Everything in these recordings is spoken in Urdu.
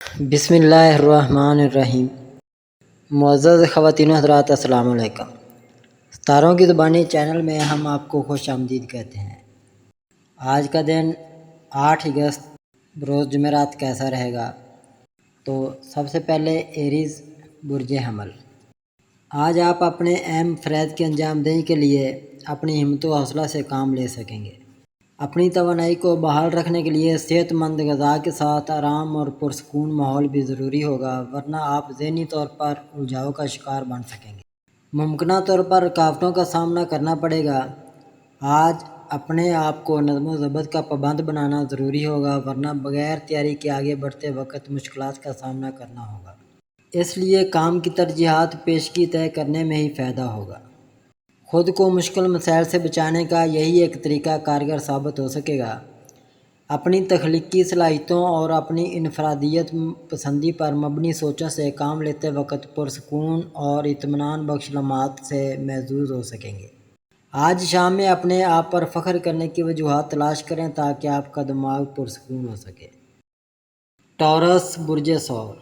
بسم اللہ الرحمن الرحیم۔ معزز خواتین و حضرات، السلام علیکم۔ ستاروں کی زبانی چینل میں ہم آپ کو خوش آمدید کہتے ہیں۔ آج کا دن 8 اگست روز جمعرات کیسا رہے گا؟ تو سب سے پہلے ایریز برج حمل، آج آپ اپنے اہم فرائض کی انجام دہی کے لیے اپنی ہمت و حوصلہ سے کام لے سکیں گے۔ اپنی توانائی کو بحال رکھنے کے لیے صحت مند غذا کے ساتھ آرام اور پرسکون ماحول بھی ضروری ہوگا، ورنہ آپ ذہنی طور پر الجھاؤ کا شکار بن سکیں گے۔ ممکنہ طور پر رکاوٹوں کا سامنا کرنا پڑے گا۔ آج اپنے آپ کو نظم و ضبط کا پابند بنانا ضروری ہوگا، ورنہ بغیر تیاری کے آگے بڑھتے وقت مشکلات کا سامنا کرنا ہوگا۔ اس لیے کام کی ترجیحات پیشگی طے کرنے میں ہی فائدہ ہوگا۔ خود کو مشکل مسائل سے بچانے کا یہی ایک طریقہ کارگر ثابت ہو سکے گا۔ اپنی تخلیقی صلاحیتوں اور اپنی انفرادیت پسندی پر مبنی سوچوں سے کام لیتے وقت پرسکون اور اطمینان بخش لمحات سے محظوظ ہو سکیں گے۔ آج شام میں اپنے آپ پر فخر کرنے کی وجوہات تلاش کریں تاکہ آپ کا دماغ پرسکون ہو سکے۔ ٹورس برج ثور،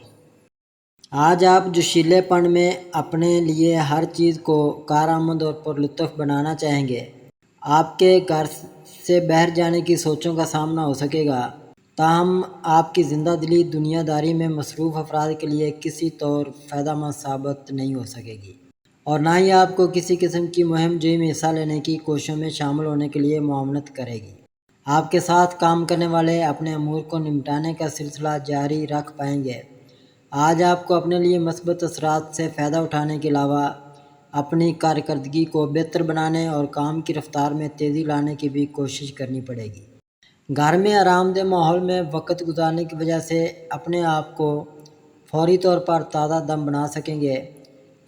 آج آپ جوشیلے پن میں اپنے لیے ہر چیز کو کارآمد اور پرلطف بنانا چاہیں گے۔ آپ کے گھر سے باہر جانے کی سوچوں کا سامنا ہو سکے گا، تاہم آپ کی زندہ دلی دنیا داری میں مصروف افراد کے لیے کسی طور فائدہ مند ثابت نہیں ہو سکے گی، اور نہ ہی آپ کو کسی قسم کی مہم جوئی میں حصہ لینے کی کوششوں میں شامل ہونے کے لیے معاونت کرے گی۔ آپ کے ساتھ کام کرنے والے اپنے امور کو نمٹانے کا سلسلہ جاری رکھ پائیں گے۔ آج آپ کو اپنے لیے مثبت اثرات سے فائدہ اٹھانے کے علاوہ اپنی کارکردگی کو بہتر بنانے اور کام کی رفتار میں تیزی لانے کی بھی کوشش کرنی پڑے گی۔ گھر میں آرام دہ ماحول میں وقت گزارنے کی وجہ سے اپنے آپ کو فوری طور پر تازہ دم بنا سکیں گے۔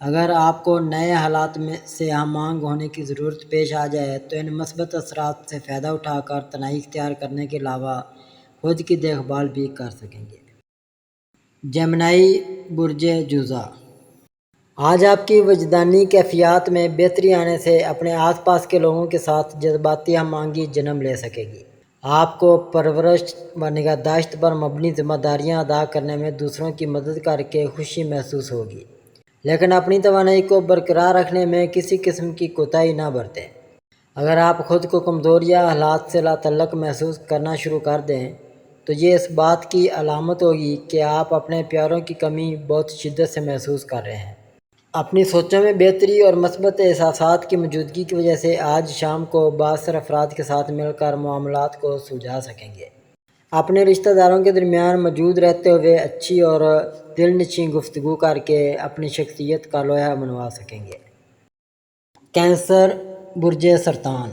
اگر آپ کو نئے حالات سے ہم آہنگ ہونے کی ضرورت پیش آ جائے تو ان مثبت اثرات سے فائدہ اٹھا کر تنہائی اختیار کرنے کے علاوہ خود کی دیکھ بھال بھی کر سکیں گے۔ جیمنائی برج جوزا، آج آپ کی وجدانی کیفیات میں بہتری آنے سے اپنے آس پاس کے لوگوں کے ساتھ جذباتی ہم آہنگی جنم لے سکے گی۔ آپ کو پرورش و نگہداشت پر مبنی ذمہ داریاں ادا کرنے میں دوسروں کی مدد کر کے خوشی محسوس ہوگی، لیکن اپنی توانائی کو برقرار رکھنے میں کسی قسم کی کوتاہی نہ برتیں۔ اگر آپ خود کو کمزور یا حالات سے لا تعلق محسوس کرنا شروع کر دیں تو یہ اس بات کی علامت ہوگی کہ آپ اپنے پیاروں کی کمی بہت شدت سے محسوس کر رہے ہیں۔ اپنی سوچوں میں بہتری اور مثبت احساسات کی موجودگی کی وجہ سے آج شام کو بااثر افراد کے ساتھ مل کر معاملات کو سلجھا سکیں گے۔ اپنے رشتہ داروں کے درمیان موجود رہتے ہوئے اچھی اور دل نشیں گفتگو کر کے اپنی شخصیت کا لوہا منوا سکیں گے۔ کینسر برج سرطان،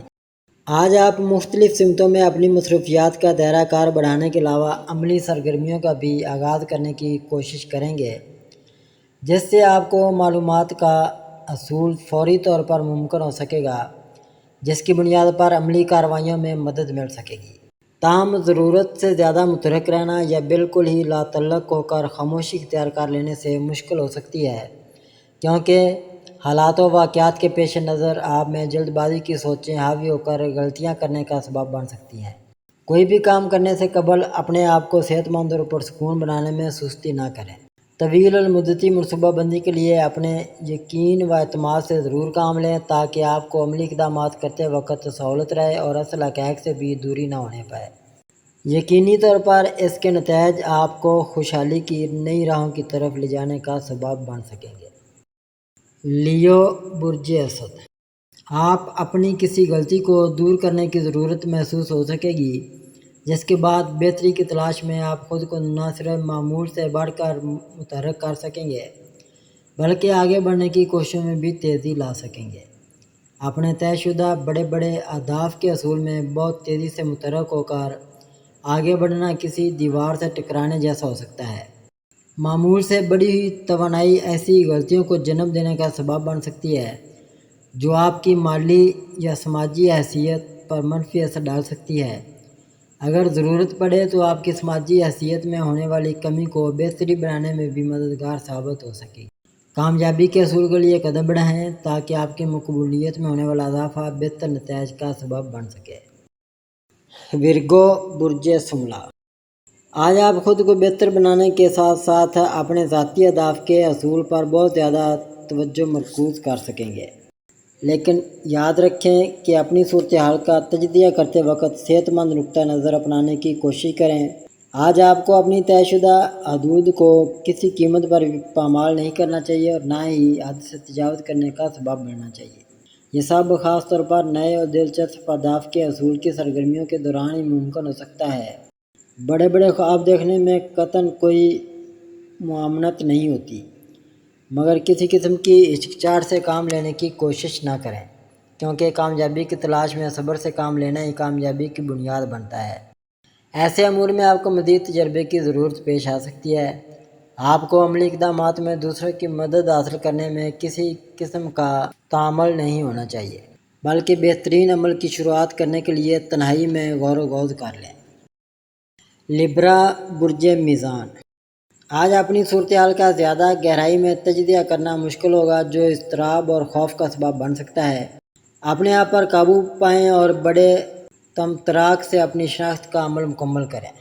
آج آپ مختلف سمتوں میں اپنی مصروفیات کا دائرہ کار بڑھانے کے علاوہ عملی سرگرمیوں کا بھی آغاز کرنے کی کوشش کریں گے، جس سے آپ کو معلومات کا حصول فوری طور پر ممکن ہو سکے گا، جس کی بنیاد پر عملی کارروائیوں میں مدد مل سکے گی۔ تاہم ضرورت سے زیادہ متحرک رہنا یا بالکل ہی لا تعلق ہو کر خاموشی اختیار کر لینے سے مشکل ہو سکتی ہے، کیونکہ حالات و واقعات کے پیش نظر آپ میں جلد بازی کی سوچیں حاوی ہو کر غلطیاں کرنے کا سبب بن سکتی ہیں۔ کوئی بھی کام کرنے سے قبل اپنے آپ کو صحت مند اور پرسکون بنانے میں سستی نہ کریں۔ طویل المدتی منصوبہ بندی کے لیے اپنے یقین و اعتماد سے ضرور کام لیں تاکہ آپ کو عملی اقدامات کرتے وقت سہولت رہے اور اصل حقائق سے بھی دوری نہ ہونے پائے۔ یقینی طور پر اس کے نتائج آپ کو خوشحالی کی نئی راہوں کی طرف لے جانے کا سبب بن سکیں گے۔ لیو برج اسد، آپ اپنی کسی غلطی کو دور کرنے کی ضرورت محسوس ہو سکے گی، جس کے بعد بہتری کی تلاش میں آپ خود کو نہ صرف معمول سے بڑھ کر متحرک کر سکیں گے بلکہ آگے بڑھنے کی کوششوں میں بھی تیزی لا سکیں گے۔ اپنے طے شدہ بڑے بڑے اہداف کے حصول میں بہت تیزی سے متحرک ہو کر آگے بڑھنا کسی دیوار سے ٹکرانے جیسا ہو سکتا ہے۔ معمول سے بڑی ہوئی توانائی ایسی غلطیوں کو جنم دینے کا سبب بن سکتی ہے جو آپ کی مالی یا سماجی حیثیت پر منفی اثر ڈال سکتی ہے۔ اگر ضرورت پڑے تو آپ کی سماجی حیثیت میں ہونے والی کمی کو بہتری بنانے میں بھی مددگار ثابت ہو سکے گی۔ کامیابی کے حصول کے لیے قدم بڑھائیں تاکہ آپ کی مقبولیت میں ہونے والا اضافہ بہتر نتائج کا سبب بن سکے۔ ورگو برج شملہ، آج آپ خود کو بہتر بنانے کے ساتھ ساتھ اپنے ذاتی اہداف کے حصول پر بہت زیادہ توجہ مرکوز کر سکیں گے، لیکن یاد رکھیں کہ اپنی صورتحال کا تجزیہ کرتے وقت صحت مند نقطہ نظر اپنانے کی کوشش کریں۔ آج آپ کو اپنی طے شدہ حدود کو کسی قیمت پر پامال نہیں کرنا چاہیے اور نہ ہی حد سے تجاوز کرنے کا سبب بننا چاہیے۔ یہ سب خاص طور پر نئے اور دلچسپ اہداف کے حصول کی سرگرمیوں کے دوران ہی ممکن ہو سکتا ہے۔ بڑے بڑے خواب دیکھنے میں قطعاً کوئی ممانعت نہیں ہوتی، مگر کسی قسم کی ہچکچاہٹ سے کام لینے کی کوشش نہ کریں، کیونکہ کامیابی کی تلاش میں صبر سے کام لینا ہی کامیابی کی بنیاد بنتا ہے۔ ایسے امور میں آپ کو مزید تجربے کی ضرورت پیش آ سکتی ہے۔ آپ کو عملی اقدامات میں دوسروں کی مدد حاصل کرنے میں کسی قسم کا تعامل نہیں ہونا چاہیے، بلکہ بہترین عمل کی شروعات کرنے کے لیے تنہائی میں غور و خوض کر لیں۔ لبرا برج میزان، آج اپنی صورتحال کا زیادہ گہرائی میں تجزیہ کرنا مشکل ہوگا، جو اضطراب اور خوف کا سبب بن سکتا ہے۔ اپنے آپ پر قابو پائیں اور بڑے تمطراق سے اپنی شناخت کا عمل مکمل کریں۔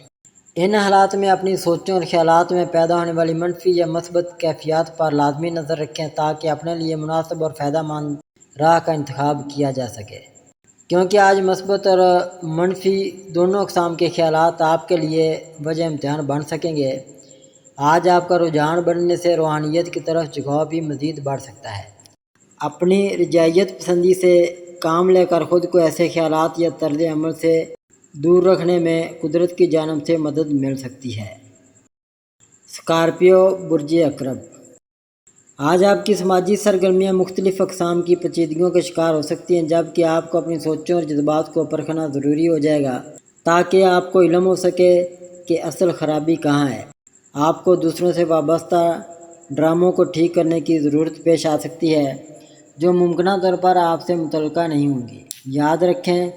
ان حالات میں اپنی سوچوں اور خیالات میں پیدا ہونے والی منفی یا مثبت کیفیات پر لازمی نظر رکھیں تاکہ اپنے لیے مناسب اور فائدہ مند راہ کا انتخاب کیا جا سکے، کیونکہ آج مثبت اور منفی دونوں اقسام کے خیالات آپ کے لیے وجہ امتحان بن سکیں گے۔ آج آپ کا رجحان بڑھنے سے روحانیت کی طرف جھکاؤ بھی مزید بڑھ سکتا ہے۔ اپنی رجعیت پسندی سے کام لے کر خود کو ایسے خیالات یا طرز عمل سے دور رکھنے میں قدرت کی جانب سے مدد مل سکتی ہے۔ اسکارپیو برج عقرب، آج آپ کی سماجی سرگرمیاں مختلف اقسام کی پیچیدگیوں کا شکار ہو سکتی ہیں، جبکہ آپ کو اپنی سوچوں اور جذبات کو پرکھنا ضروری ہو جائے گا تاکہ آپ کو علم ہو سکے کہ اصل خرابی کہاں ہے۔ آپ کو دوسروں سے وابستہ ڈراموں کو ٹھیک کرنے کی ضرورت پیش آ سکتی ہے، جو ممکنہ طور پر آپ سے متعلقہ نہیں ہوں گی۔ یاد رکھیں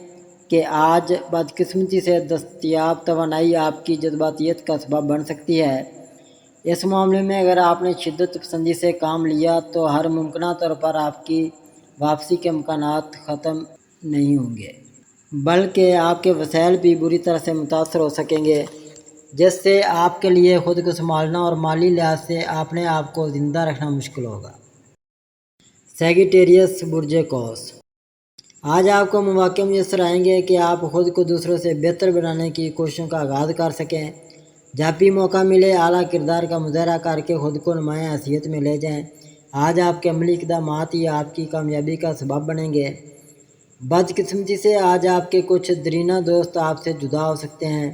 کہ آج بدقسمتی سے دستیاب توانائی آپ کی جذباتیت کا سبب بن سکتی ہے۔ اس معاملے میں اگر آپ نے شدت پسندی سے کام لیا تو ہر ممکنہ طور پر آپ کی واپسی کے امکانات ختم نہیں ہوں گے، بلکہ آپ کے وسائل بھی بری طرح سے متاثر ہو سکیں گے، جس سے آپ کے لیے خود کو سنبھالنا اور مالی لحاظ سے اپنے آپ کو زندہ رکھنا مشکل ہوگا۔ سیگیٹیریس برج قوس، آج آپ کو مواقع میسر آئیں گے کہ آپ خود کو دوسروں سے بہتر بنانے کی کوششوں کا آغاز کر سکیں۔ جب بھی موقع ملے اعلیٰ کردار کا مظاہرہ کر کے خود کو نمایاں حیثیت میں لے جائیں۔ آج آپ کے عملی اقدامات ہی آپ کی کامیابی کا سبب بنیں گے۔ بدقسمتی سے آج آپ کے کچھ دیرینہ دوست آپ سے جدا ہو سکتے ہیں۔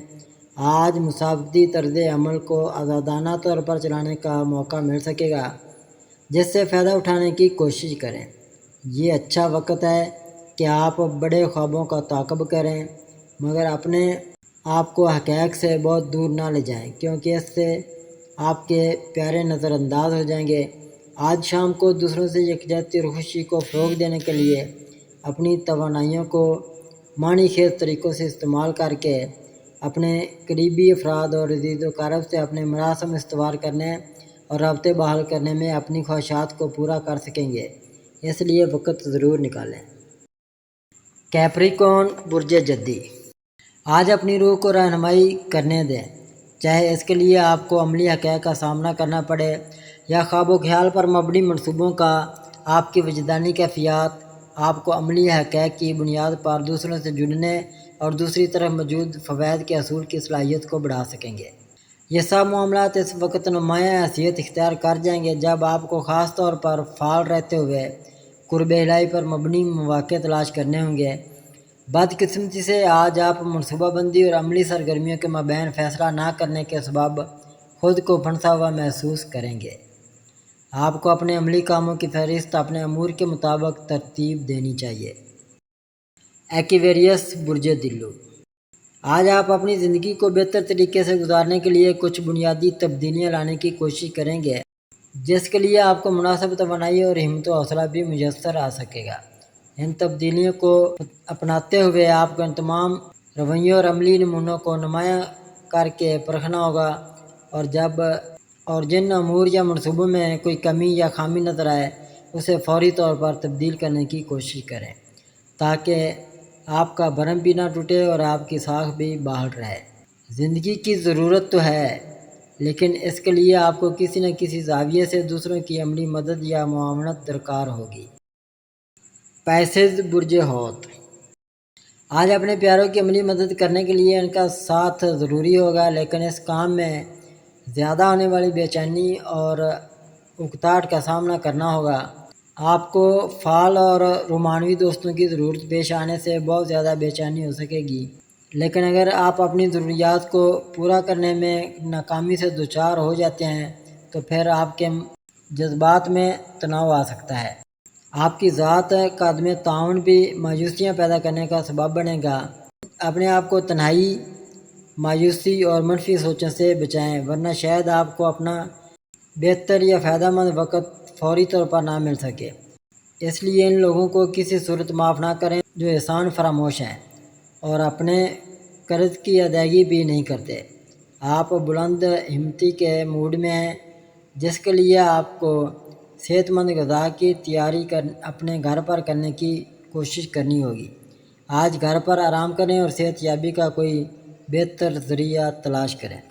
آج مسابقتی طرز عمل کو آزادانہ طور پر چلانے کا موقع مل سکے گا، جس سے فائدہ اٹھانے کی کوشش کریں۔ یہ اچھا وقت ہے کہ آپ بڑے خوابوں کا تعاقب کریں، مگر اپنے آپ کو حقائق سے بہت دور نہ لے جائیں، کیونکہ اس سے آپ کے پیارے نظر انداز ہو جائیں گے۔ آج شام کو دوسروں سے یکجہتی اور خوشی کو فروغ دینے کے لیے اپنی توانائیوں کو معنی خیز طریقوں سے استعمال کر کے اپنے قریبی افراد اور عزیز و اقارب سے اپنے مراسم استوار کرنے اور رابطے بحال کرنے میں اپنی خواہشات کو پورا کر سکیں گے، اس لیے وقت ضرور نکالیں۔ کیپریکون برج جدی، آج اپنی روح کو رہنمائی کرنے دیں، چاہے اس کے لیے آپ کو عملی حقائق کا سامنا کرنا پڑے یا خواب و خیال پر مبنی منصوبوں کا۔ آپ کی وجدانی کیفیات آپ کو عملی حقائق کی بنیاد پر دوسروں سے جڑنے اور دوسری طرف موجود فوائد کے حصول کی صلاحیت کو بڑھا سکیں گے۔ یہ سب معاملات اس وقت نمایاں حیثیت اختیار کر جائیں گے جب آپ کو خاص طور پر فعال رہتے ہوئے قرب الہی پر مبنی مواقع تلاش کرنے ہوں گے۔ بدقسمتی سے آج آپ منصوبہ بندی اور عملی سرگرمیوں کے مابین فیصلہ نہ کرنے کے سبب خود کو پھنسا ہوا محسوس کریں گے۔ آپ کو اپنے عملی کاموں کی فہرست اپنے امور کے مطابق ترتیب دینی چاہیے۔ ایکویریس برج دلو، آج آپ اپنی زندگی کو بہتر طریقے سے گزارنے کے لیے کچھ بنیادی تبدیلیاں لانے کی کوشش کریں گے، جس کے لیے آپ کو مناسب توانائی اور ہمت و حوصلہ بھی میسر آ سکے گا۔ ان تبدیلیوں کو اپناتے ہوئے آپ کو ان تمام رویوں اور عملی نمونوں کو نمایاں کر کے پرکھنا ہوگا، اور جن امور یا منصوبوں میں کوئی کمی یا خامی نظر آئے اسے فوری طور پر تبدیل کرنے کی کوشش کریں تاکہ آپ کا بھرم بھی نہ ٹوٹے اور آپ کی ساکھ بھی بحال رہے۔ زندگی کی ضرورت تو ہے، لیکن اس کے لیے آپ کو کسی نہ کسی زاویے سے دوسروں کی عملی مدد یا معاونت درکار ہوگی۔ پیسز برج حوت۔ آج اپنے پیاروں کی عملی مدد کرنے کے لیے ان کا ساتھ ضروری ہوگا، لیکن اس کام میں زیادہ ہونے والی بے چینی اور اکتاہٹ کا سامنا کرنا ہوگا۔ آپ کو فعال اور رومانوی دوستوں کی ضرورت پیش آنے سے بہت زیادہ بے چینی ہو سکے گی، لیکن اگر آپ اپنی ضروریات کو پورا کرنے میں ناکامی سے دوچار ہو جاتے ہیں تو پھر آپ کے جذبات میں تناؤ آ سکتا ہے۔ آپ کی ذات کا عدم تعاون بھی مایوسیاں پیدا کرنے کا سبب بنے گا۔ اپنے آپ کو تنہائی، مایوسی اور منفی سوچوں سے بچائیں، ورنہ شاید آپ کو اپنا بہتر یا فائدہ مند وقت فوری طور پر نہ مل سکے۔ اس لیے ان لوگوں کو کسی صورت معاف نہ کریں جو احسان فراموش ہیں اور اپنے قرض کی ادائیگی بھی نہیں کرتے۔ آپ بلند ہمتی کے موڈ میں ہیں، جس کے لیے آپ کو صحت مند غذا کی تیاری اپنے گھر پر کرنے کی کوشش کرنی ہوگی۔ آج گھر پر آرام کریں اور صحت یابی کا کوئی بہتر ذریعہ تلاش کریں۔